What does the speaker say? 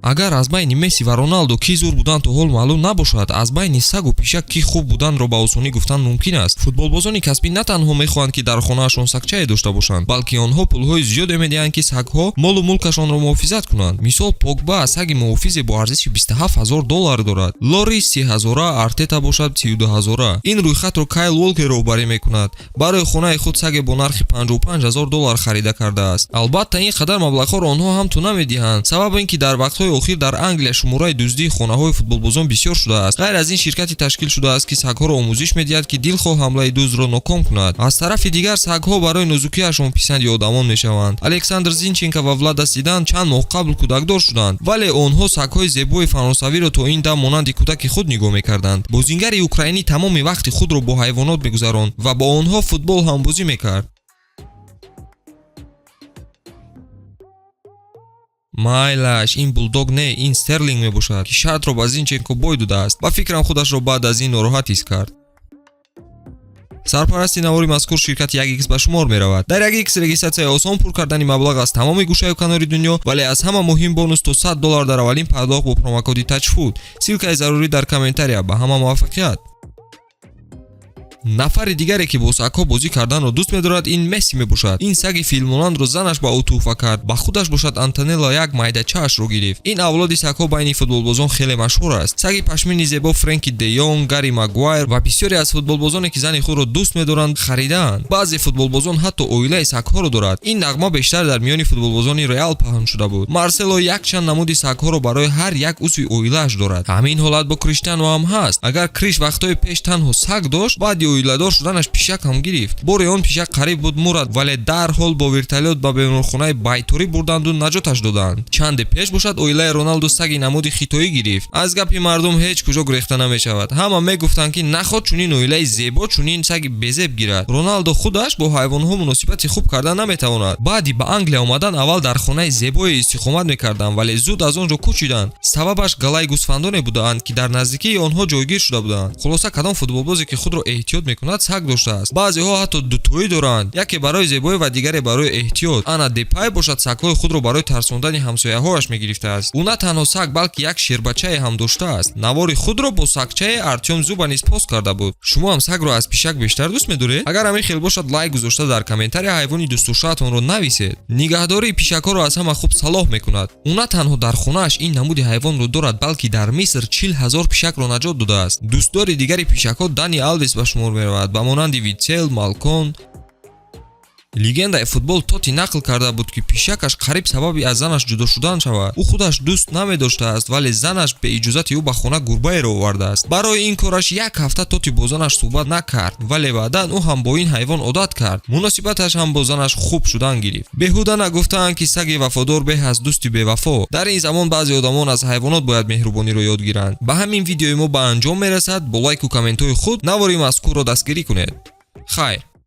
агар аз байни Месси ва Роналдо ки зур буданд то ҳол маълум набошад, аз байни сагу пишак ки хуб буданро ба осонӣ гуфтан мумкин аст. Футболбозони касбӣ на танҳо мехоҳанд ки дар хонаашон сагчае дошта бошанд, балки онҳо пулҳои зиёде медиҳанд ки сагҳо молу мулкашонро муҳофизат кунанд. Мисол Погба саги муҳофизе бо арзиши $27,000 дорад. Лорис 30,000, Артета бошад 32,000. ин рӯйхатро Кайл Уолкер роҳбарӣ мекунад. Барои хонаи худ саге бо нархи $55,000 харида кардааст. албатта ин қадар маблағҳоро онҳо ҳам ту намедиҳанд. Сабаби ин ки дар вақтҳои охир дар Англия шумораи дуздии хонаҳои футболбозон бисёр шудааст. ғайр аз ин ширкати ташкил шудааст ки сагҳоро омӯзиш медиҳад ки дилхоҳ ҳамлаи дуздро ноком кунад. аз тарафи дигар сагҳо барои нозукиашон писанди одамон мешаванд. Александр Зинченко ва Влада Сидан чанд моҳ қабл кӯдакдор шуданд, вале онҳо сагҳои зебои фаронсавиро то ин дам монанди кӯдаки худ нигоҳ мекарданд. Бозингари украинӣ тамоми вақти худро бо ҳайвонот мегузаронд ва бо онҳо футбол ҳам бозӣ мекард. майлаш, ин булдог не, ин Стерлинг мебошад, ки шартро ба Зинченко бой додааст. ба фикрам худашро баъд аз ин нороҳат ҳис кард. сарпарасти навори мазкур ширкати 1x ба шумор меравад. дар 1x регистратсияи осон пур кардани маблағ аз тамоми гӯшаю канори дунё, вале аз ҳама муҳим бонус то $100 дар аввалин пардохт бо промокоди TouchFood. силкаи зарурӣ дар комментария. ба ҳама муваффақият. нафари дигаре ки бо сагҳо бозӣ карданро дӯст медорад, ин Месси мебошад. ин саги филмонандро занаш ба ӯ туҳфа кард. ба худаш бошад Антонелла як майдачаашро гирифт. ин авлоди сагҳо байни футболбозон хеле машҳур аст. саги пашмини зебо Френки де Йонг, Гарри Магуайр ва бисёре аз футболбозоне ки зани худро дӯст медоранд харидаанд. баъзе футболбозон ҳатто оилаи сагҳоро дорад. ин нағма бештар дар миёни футболбозони Реал паҳн шуда буд. Марсело якчанд намуди сагҳоро барои ҳар як узви оилааш дорад. ҳамин ҳолат бо Криштиану ҳам ҳаст. агар Криш вақтҳои пеш танҳо саг дошт, баъди оиладор шуданаш пишак ҳам гирифт. бори он пишак қариб буд мурад, вале дарҳол бо вертолёт ба беморхонаи байторӣ бурданду наҷоташ доданд. чанде пеш бошад оилаи Роналду саги намуди хитоӣ гирифт. аз гапи мардум ҳеҷ куҷо гурехта намешавад. ҳама мегуфтанд ки наход чунин оилаи зебо чунин саги безеб гирад. Роналдо худаш бо ҳайвонҳо муносибати хуб кардан наметавонад. баъди ба Англия омадан аввал дар хонаи зебое истиқомат мекарданд, вале зуд аз он ҷо кӯчиданд. сабабаш галаи гӯсфандоне будаанд ки дар наздикии онҳо ҷойгир шуда буданд. хулоса кадом футболбозе ки худро эҳтиёт мекунад саг доштааст. баъзеҳо ҳатто дутоӣ доранд, яке барои зебоӣ ва дигаре барои эҳтиёт. ана Депай бошад сагҳои худро барои тарсондани ҳамсояҳояш мегирифтааст. ӯ на танҳо саг, балки як шербачае ҳам доштааст. навори худро бо сагчае Артём Зуба низ пост карда буд. шумо ҳам сагро аз пишак бештар дӯст медоред? агар ҳамин хел бошад лайк гузошта дар комментария ҳайвони дӯстдоштаатонро нависед. нигаҳдории пишакҳоро аз ҳама хуб салоҳ мекунад. ӯ на танҳо дар хонааш ин намуди ҳайвонро дорад, балки дар Миср 40,000 пишакро наҷот додааст. дӯстдори дигари пишакҳо Дани Алвес ба шумор меравад, ба монанди Витсел, Малкон. легендаи футбол Тоти нақл карда буд ки пишакаш қариб сабаби аз занаш ҷудо шудан шавад. ӯ худаш дӯст намедоштааст, вале занаш бе иҷозати ӯ ба хона гурбаеро овардааст. барои ин кораш як ҳафта Тоти бо занаш суҳбат накард, вале баъдан ӯ ҳам бо ин ҳайвон одат кард. муносибаташ ҳам бо занаш хуб шудан гирифт. беҳуда нагуфтаанд ки саги вафодор беҳ аз дӯсти бевафо. дар ин замон баъзе одамон аз ҳайвонот бояд меҳрубониро ёд гиранд. ба ҳамин видеои мо ба анҷом мерасад. бо лайку комментҳои худ навори мазкурро дастгирӣ кунед. хайр.